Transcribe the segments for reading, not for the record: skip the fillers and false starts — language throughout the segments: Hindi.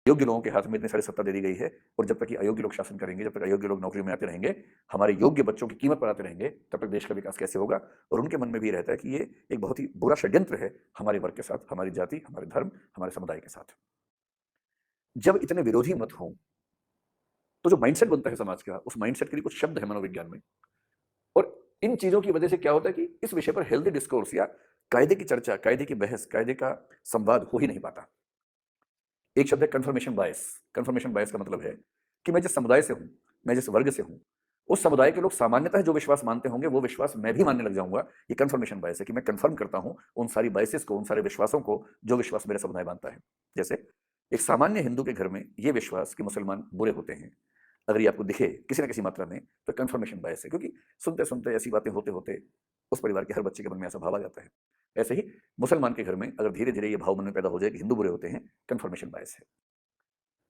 योग्य लोगों के हाथ में इतनी सारी सत्ता दे दी गई है, और जब तक ये अयोग्य लोग शासन करेंगे, जब तक अयोग्य लोग नौकरी में आते रहेंगे, हमारे योग्य बच्चों की कीमत पर आते रहेंगे, तब तक देश का विकास कैसे होगा। और उनके मन में भी ये रहता है कि ये एक बहुत ही बुरा षड्यंत्र है हमारे वर्ग के साथ, हमारी जाति, हमारे धर्म, हमारे समुदाय के साथ। जब इतने विरोधी मत हों, तो जो माइंडसेट बनता है समाज का, उस माइंडसेट के लिए कुछ शब्द है मनोविज्ञान में। और इन चीजों की वजह से क्या होता है कि इस विषय पर हेल्दी डिस्कोर्स या कायदे की चर्चा, कायदे की बहस, कायदे का संवाद हो ही नहीं पाता। एक शब्द है कन्फर्मेशन बायस। कन्फर्मेशन बायस का मतलब है कि मैं जिस समुदाय से हूं, मैं जिस वर्ग से हूं, उस समुदाय के लोग सामान्यतः जो विश्वास मानते होंगे, वो विश्वास मैं भी मानने लग जाऊंगा। ये कन्फर्मेशन बायस है कि मैं कन्फर्म करता हूं उन सारी बायसेस को, उन सारे विश्वासों को जो विश्वास मेरा समुदाय मानता है। जैसे एक सामान्य हिंदू के घर में ये विश्वास कि मुसलमान बुरे होते हैं, अगर ये आपको दिखे किसी न किसी मात्रा में, तो कन्फर्मेशन बायस है, क्योंकि सुनते सुनते ऐसी बातें होते होते उस परिवार के हर बच्चे के मन में ऐसा भाव आ जाता है। ऐसे ही मुसलमान के घर में अगर धीरे धीरे ये भाव मन में पैदा हो जाए कि हिंदू बुरे होते हैं, कन्फर्मेशन बायस है।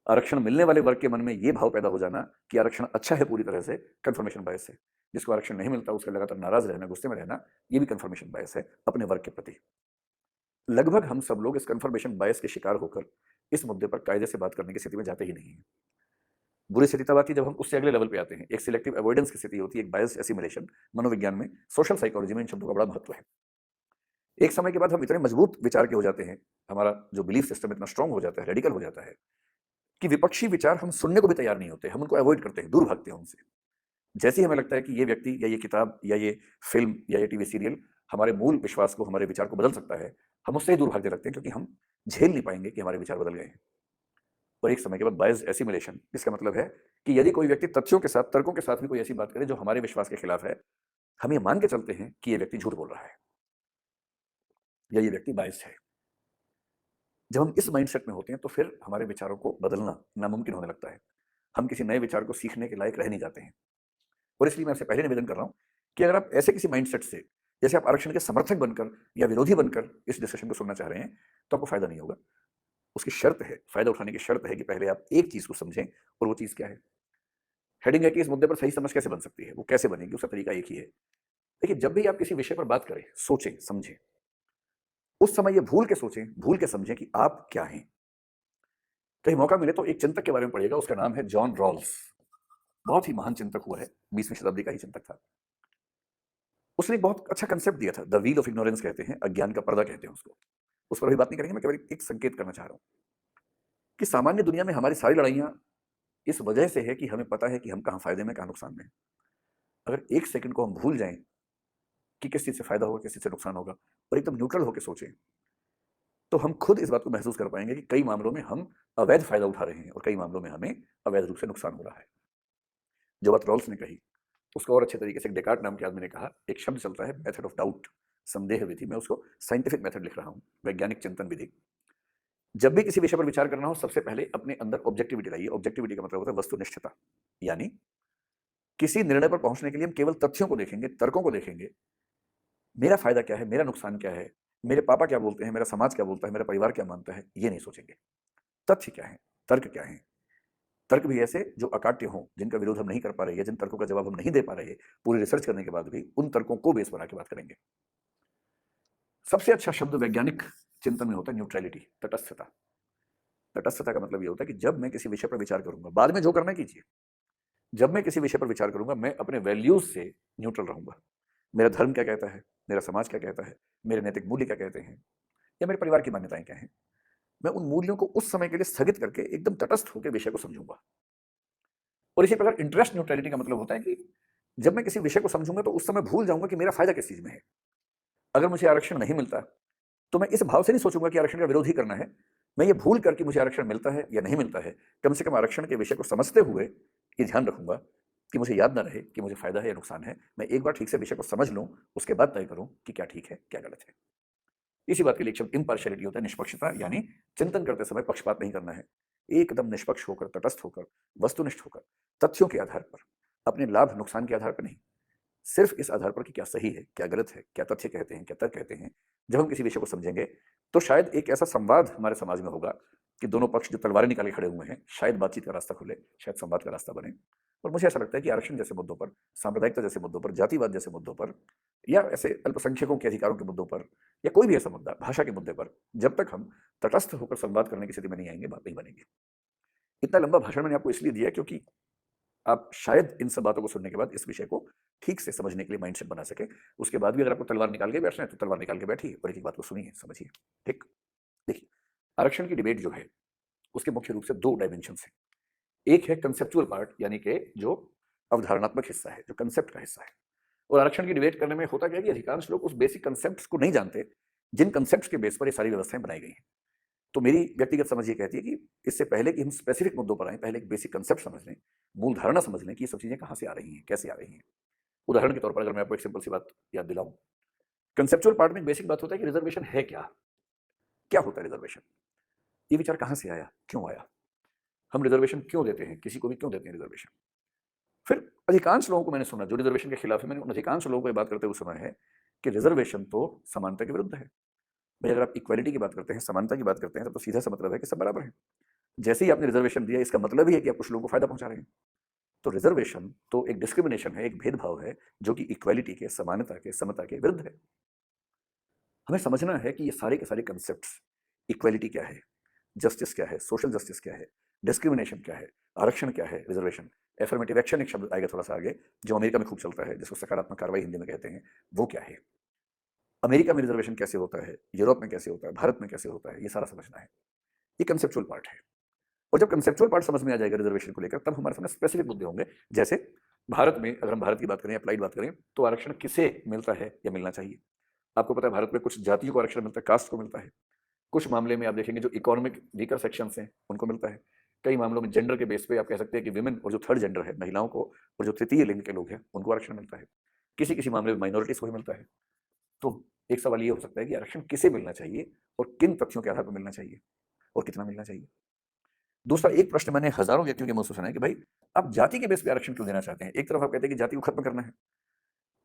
आरक्षण मिलने वाले वर्ग के मन में ये भाव पैदा हो जाना कि आरक्षण अच्छा है पूरी तरह से, कंफर्मेशन बायस है। जिसको आरक्षण नहीं मिलता उसका लगातार नाराज रहना, गुस्से में रहना, ये भी कंफर्मेशन बायस है अपने वर्ग के प्रति। लगभग हम सब लोग इस कंफर्मेशन बायस के शिकार होकर इस मुद्दे पर कायदे से बात करने की स्थिति में जाते ही नहीं है। बुरी स्थिति तब आती है जब हम उससे अगले लेवल पे आते हैं। एक सिलेक्टिव अवॉइडेंस की स्थिति होती है, एक बायस एसिमिलेशन। मनोविज्ञान में, सोशल साइकोलॉजी में इन शब्दों का बड़ा महत्व है। एक समय के बाद हम इतने मजबूत विचार के हो जाते हैं, हमारा जो बिलीफ सिस्टम इतना स्ट्रांग हो जाता है, रेडिकल हो जाता है, कि विपक्षी विचार हम सुनने को भी तैयार नहीं होते, हम उनको अवॉइड करते हैं, दूर भागते हैं उनसे। जैसे ही हमें लगता है कि ये व्यक्ति या ये किताब या ये फिल्म या ये टीवी सीरियल हमारे मूल विश्वास को, हमारे विचार को बदल सकता है, हम उससे ही दूर भागने लगते हैं, क्योंकि हम झेल नहीं पाएंगे कि हमारे विचार बदल गए हैं। और एक समय के बाद बायस एसिमिलेशन, इसका मतलब है कि यदि कोई व्यक्ति तथ्यों के साथ, तर्कों के साथ भी कोई ऐसी बात करे जो हमारे विश्वास के खिलाफ है, हम ये मान के चलते हैं कि ये व्यक्ति झूठ बोल रहा है या ये व्यक्ति बायस है। जब हम इस माइंडसेट में होते हैं, तो फिर हमारे विचारों को बदलना नामुमकिन होने लगता है। हम किसी नए विचार को सीखने के लायक रह नहीं जाते हैं। और इसलिए मैं आपसे पहले निवेदन कर रहा हूं कि अगर आप ऐसे किसी माइंडसेट से, जैसे आप आरक्षण के समर्थक बनकर या विरोधी बनकर इस डिस्कशन को सुनना चाह रहे हैं, तो आपको फायदा नहीं होगा। उसकी शर्त है, फायदा उठाने की शर्त है कि पहले आप एक चीज को समझें, और वो चीज क्या है। हेडिंग है कि इस मुद्दे पर सही समझ कैसे बन सकती है, वो कैसे बनेगी, उसका तरीका एक ही है। देखिए, जब भी आप किसी विषय पर बात करें, सोचें, समझें, उस समय ये भूल के सोचें, भूल के समझें कि आप क्या हैं। कहीं मौका मिले तो एक चिंतक के बारे में पढ़िएगा, उसका नाम है जॉन रॉल्स। बहुत ही महान चिंतक हुआ है, 20वीं शताब्दी का ही चिंतक था। उसने एक बहुत अच्छा कंसेप्ट दिया था, द व्हील ऑफ इग्नोरेंस कहते हैं, अज्ञान का पर्दा कहते हैं उसको। उस पर अभी बात नहीं करेंगे, मैं केवल एक संकेत करना चाह रहा हूं कि सामान्य दुनिया में हमारी सारी लड़ाइयां इस वजह से है कि हमें पता है कि हम कहां फायदे में, कहां नुकसान में हैं। अगर एक सेकंड को हम भूल जाएं कि किस चीज से फायदा होगा, किस चीज से नुकसान होगा, और एकदम न्यूट्रल होकर सोचें, तो हम खुद इस बात को महसूस कर पाएंगे कि कई मामलों में हम अवैध फायदा उठा रहे हैं और कई मामलों में हमें अवैध रूप से नुकसान हो रहा है। जो बात रॉल्स ने कही, उसको और अच्छे तरीके से एक डेकार्ट नाम के आदमी ने कहा। एक शब्द चलता है, मेथड ऑफ डाउट, संदेह विधि। मैं उसको साइंटिफिक मेथड लिख रहा हूं, वैज्ञानिक चिंतन विधि। जब भी किसी विषय पर विचार करना हो, सबसे पहले अपने अंदर ऑब्जेक्टिविटी लाइए। ऑब्जेक्टिविटी का मतलब होता है वस्तुनिष्ठता। यानी किसी निर्णय पर पहुंचने के लिए हम केवल तथ्यों को देखेंगे, तर्कों को देखेंगे। मेरा फायदा क्या है, मेरा नुकसान क्या है, मेरे पापा क्या बोलते हैं, मेरा समाज क्या बोलता है, मेरा परिवार क्या मानता है, ये नहीं सोचेंगे। तथ्य क्या है, तर्क क्या है। तर्क भी ऐसे जो अकाट्य हों, जिनका विरोध हम नहीं कर पा रहे, या जिन तर्कों का जवाब हम नहीं दे पा रहे, पूरी रिसर्च करने के बाद भी उन तर्कों को बेस बना के बात करेंगे। सबसे अच्छा शब्द वैज्ञानिक चिंतन में होता है न्यूट्रलिटी, तटस्थता। तटस्थता का मतलब ये होता है कि जब मैं किसी विषय पर विचार करूंगा, बाद में जो करना है कीजिए, जब मैं किसी विषय पर विचार करूंगा, मैं अपने वैल्यूज से न्यूट्रल रहूंगा। मेरा धर्म क्या कहता है, मेरा समाज क्या कहता है, मेरे नैतिक मूल्य क्या कहते हैं, या मेरे परिवार की मान्यताएं क्या हैं, मैं उन मूल्यों को उस समय के लिए स्थगित करके एकदम तटस्थ होकर विषय को समझूंगा। और इसी प्रकार इंटरेस्ट न्यूट्रलिटी का मतलब होता है कि जब मैं किसी विषय को समझूंगा, तो उस समय भूल जाऊंगा कि मेरा फायदा किस चीज में है। अगर मुझे आरक्षण नहीं मिलता, तो मैं इस भाव से नहीं सोचूंगा कि आरक्षण का विरोध ही करना है। मैं ये भूल करके मुझे आरक्षण मिलता है या नहीं मिलता है, कम से कम आरक्षण के विषय को समझते हुए ये ध्यान रखूंगा कि मुझे याद ना रहे कि मुझे फायदा है या नुकसान है। मैं एक बार ठीक से विषय को समझ लूं, उसके बाद तय करूं कि क्या ठीक है, क्या गलत है। इसी बात के लिए एक शब्द इम्पार्शियलिटी होता है, निष्पक्षता। यानी चिंतन करते समय पक्षपात नहीं करना है। एकदम निष्पक्ष होकर, तटस्थ होकर, वस्तुनिष्ठ होकर, तथ्यों के आधार पर, अपने लाभ नुकसान के आधार पर नहीं, सिर्फ इस आधार पर कि क्या सही है, क्या गलत है, क्या तथ्य कहते हैं, क्या तर्क कहते हैं। जब हम किसी विषय को समझेंगे, तो शायद एक ऐसा संवाद हमारे समाज में होगा कि दोनों पक्ष जो तलवारें निकाले खड़े हुए हैं, शायद बातचीत का रास्ता खुले, शायद संवाद का रास्ता बने। और मुझे ऐसा लगता है कि आरक्षण जैसे मुद्दों पर, सांप्रदायिकता जैसे मुद्दों पर, जातिवाद जैसे मुद्दों पर, या ऐसे अल्पसंख्यकों के अधिकारों के मुद्दों पर, या कोई भी ऐसा मुद्दा, भाषा के मुद्दे पर, जब तक हम तटस्थ होकर संवाद करने की स्थिति में नहीं आएंगे, बात नहीं बनेगी। इतना लंबा भाषण मैंने आपको इसलिए दिया क्योंकि आप शायद इन सब बातों को सुनने के बाद इस विषय को ठीक से समझने के लिए माइंडसेट बना सके। उसके बाद भी अगर आपको तलवार निकाल के बैठना है तो तलवार निकाल के बैठिए और एक एक बात को सुनिए, समझिए। ठीक। देखिए, आरक्षण की डिबेट जो है उसके मुख्य रूप से दो डायमेंशन है। एक है कंसेप्चुअल पार्ट, यानी कि जो अवधारणात्मक हिस्सा है, जो कंसेप्ट का हिस्सा है। और आरक्षण की डिबेट करने में होता क्या है कि अधिकांश लोग उस बेसिक कंसेप्ट को नहीं जानते जिन कंसेप्ट के बेस पर ये सारी व्यवस्थाएं बनाई गई हैं। तो मेरी व्यक्तिगत समझ ये कहती है कि इससे पहले कि हम स्पेसिफिक मुद्दों पर आए, पहले एक बेसिक कंसेप्ट समझ लें, मूल धारणा समझ लें कि ये सब चीजें कहाँ से आ रही हैं, कैसे आ रही हैं। उदाहरण के तौर पर अगर मैं आपको एक सिंपल सी बात याद दिलाऊं, कंसेप्चुअल पार्ट में एक बेसिक बात होता है कि रिजर्वेशन है क्या, क्या होता है रिजर्वेशन, ये विचार कहाँ से आया, क्यों आया, हम रिजर्वेशन क्यों देते हैं, किसी को भी क्यों देते हैं रिजर्वेशन। फिर अधिकांश लोगों को मैंने सुना जो रिजर्वेशन के खिलाफ है, मैंने उन अधिकांश लोगों को ये बात करते हुए सुना है कि रिजर्वेशन तो समानता के विरुद्ध है। भाई अगर आप इक्वालिटी की बात करते हैं, समानता की बात करते हैं, तो सीधा सा मतलब है कि सब बराबर है। जैसे ही आपने रिजर्वेशन दिया, इसका मतलब ही है कि आप कुछ लोगों को फायदा पहुंचा रहे हैं। तो रिजर्वेशन तो एक डिस्क्रिमिनेशन है, एक भेदभाव है जो कि इक्वालिटी के, समानता के, समता के विरुद्ध है। हमें समझना है कि ये सारे के सारे कंसेप्ट्स, इक्वालिटी क्या है, जस्टिस क्या है, सोशल जस्टिस क्या है, डिस्क्रिमिनेशन क्या है, आरक्षण क्या है, रिजर्वेशन, एफर्मेटिव एक्शन एक शब्द आएगा थोड़ा सा आगे जो अमेरिका में खूब चलता है, जिसको सकारात्मक कार्रवाई हिंदी में कहते हैं, वो क्या है, अमेरिका में रिजर्वेशन कैसे होता है, यूरोप में कैसे होता है, भारत में कैसे होता है, ये सारा समझना है। ये कंसेप्चुअल पार्ट है। और जब कंसेप्चुअल पार्ट समझ में आ जाएगा रिजर्वेशन को लेकर, तब हमारे सामने स्पेसिफिक मुद्दे होंगे। जैसे भारत में, अगर हम भारत की बात करें, अप्लाइड बात करें, तो आरक्षण किसे मिलता है या मिलना चाहिए। आपको पता है भारत में कुछ जातियों को आरक्षण मिलता है, कास्ट को मिलता है। कुछ मामले में आप देखेंगे जो इकोनॉमिक वीकर सेक्शंस हैं उनको मिलता है। कई मामलों में जेंडर के बेस पे आप कह सकते हैं कि विमेन और जो थर्ड जेंडर है, महिलाओं को, और जो तृतीय लिंग के लोग हैं उनको आरक्षण मिलता है। किसी किसी मामले में माइनॉरिटीज को भी मिलता है। तो एक सवाल ये हो सकता है कि आरक्षण किसे मिलना चाहिए और किन तथ्यों के आधार पर मिलना चाहिए और कितना मिलना चाहिए। दूसरा एक प्रश्न मैंने हजारों व्यक्तियों के मुंह से सुना है कि भाई आप जाति के बेस पे आरक्षण क्यों देना चाहते हैं। एक तरफ आप कहते हैं कि जाति को खत्म करना है,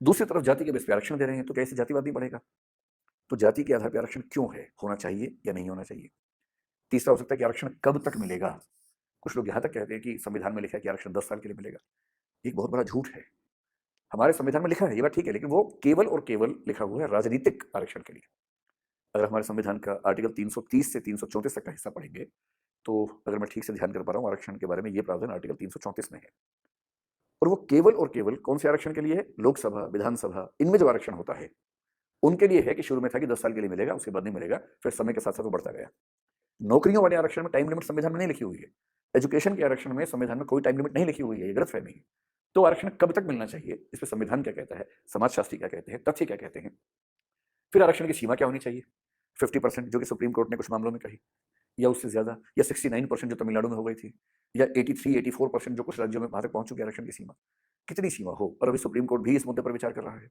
दूसरी तरफ जाति के बेस पे आरक्षण दे रहे हैं, तो कैसे जातिवाद नहीं बढ़ेगा। तो जाति के आधार पर आरक्षण क्यों है, होना चाहिए या नहीं होना चाहिए। तीसरा हो सकता है कि आरक्षण कब तक मिलेगा। कुछ लोग यहाँ तक कहते हैं कि संविधान में लिखा है कि आरक्षण 10 साल के लिए मिलेगा। एक बहुत बड़ा झूठ है। हमारे संविधान में लिखा है, ये बात ठीक है, लेकिन वो केवल और केवल लिखा हुआ है राजनीतिक आरक्षण के लिए। अगर हमारे संविधान का आर्टिकल 330 से 334 तक का हिस्सा पढ़ेंगे, तो अगर मैं ठीक से ध्यान कर पा रहा हूँ, आरक्षण के बारे में ये प्रावधान आर्टिकल 334 में है। और वो केवल और केवल कौन से आरक्षण के लिए है, लोकसभा, विधानसभा, इनमें जो आरक्षण होता है उनके लिए है कि शुरू में था कि 10 साल के लिए मिलेगा, उसके बाद नहीं मिलेगा, फिर समय के साथ साथ वो बढ़ता गया। नौकरियों वाले आरक्षण में टाइम लिमिट संविधान में नहीं लिखी हुई है। एजुकेशन के आरक्षण में संविधान में कोई टाइम लिमिट नहीं लिखी हुई है, ये गलतफहमी है। तो आरक्षण कब तक मिलना चाहिए, इस पर संविधान क्या कहता है, समाजशास्त्री क्या कहते हैं, तथ्य क्या कहते हैं। फिर आरक्षण की सीमा क्या होनी चाहिए, 50% जो कि सुप्रीम कोर्ट ने कुछ मामलों में कही, या उससे ज्यादा, या 69% जो तमिलनाडु में हो गई थी, या 83-84% जो कुछ राज्यों में वहां तक पहुंच चुकी है आरक्षण की सीमा। कितनी सीमा हो, और अभी सुप्रीम कोर्ट भी इस मुद्दे पर विचार कर रहा है।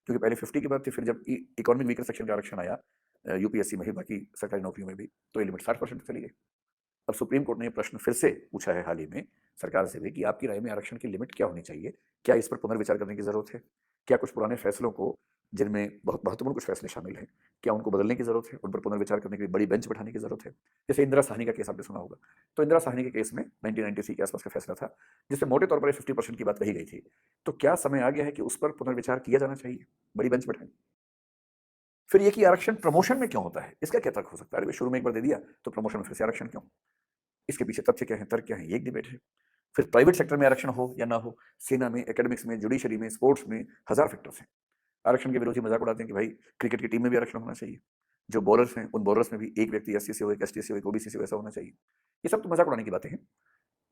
क्योंकि पहले 50 की बात थी, फिर जब इकोनॉमिक वीकर सेक्शन का आरक्षण आया यूपीएससी में ही, बाकी सरकारी नौकरियों में भी, तो ये लिमिट 60% चली गई। अब सुप्रीम कोर्ट ने ये प्रश्न फिर से पूछा है हाल ही में सरकार से भी कि आपकी राय में आरक्षण की लिमिट क्या होनी चाहिए, क्या इस पर पुनर्विचार करने की जरूरत है, क्या कुछ पुराने फैसलों को, जिनमें बहुत महत्वपूर्ण कुछ फैसले शामिल हैं, क्या उनको बदलने की जरूरत है, उन पर पुनर्विचार करने के लिए बड़ी बेंच बैठाने की जरूरत है। जैसे इंदिरा साहनी का केस आपने सुना होगा, तो इंदिरा साहनी के केस में 1993 के आसपास का फैसला था, जिसमें मोटे तौर पर 50% की बात कही गई थी। तो क्या समय आ गया है कि उस पर पुनर्विचार किया जाना चाहिए, बड़ी बेंच बैठाएं। फिर ये कि आरक्षण प्रमोशन में क्यों होता है, इसका क्या तर्क हो सकता है। अरे शुरू में एक बार दे दिया तो प्रमोशन में फिर से आरक्षण क्यों, इसके पीछे तथ्य क्या है, तर्क क्या है, ये एक डिबेट है। फिर प्राइवेट सेक्टर में आरक्षण हो या ना हो, सेना में, एकेडमिक्स में, जुडिशरी में, स्पोर्ट्स में, हजार फैक्टर्स हैं। आरक्षण के विरोधी मजाक उड़ाते हैं कि भाई क्रिकेट की टीम में भी आरक्षण होना चाहिए, जो बॉलर्स हैं उन बॉलर्स में भी एक व्यक्ति एससी से हो, एक एसटी से हो, एक ओबीसी से हो, ऐसा होना चाहिए। ये सब तो मजाक उड़ाने की बातें हैं।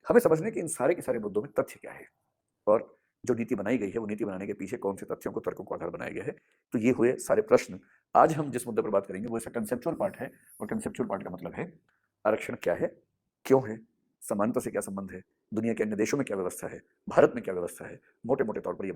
हमें समझने कि इन सारे के सारे मुद्दों में तथ्य क्या है, और जो नीति बनाई गई है वो नीति बनाने के पीछे कौन से तथ्यों को, तर्कों को आधार बनाया गया है। तो ये हुए सारे प्रश्न। आज हम जिस मुद्दे पर बात करेंगे वो इसका कंसेप्चुअल पार्ट है, और कंसेप्चुअल पार्ट का मतलब है आरक्षण क्या है, क्यों है, समानता से क्या संबंध है, दुनिया के अन्य देशों में क्या व्यवस्था है, भारत में क्या व्यवस्था है। मोटे मोटे तौर पर ये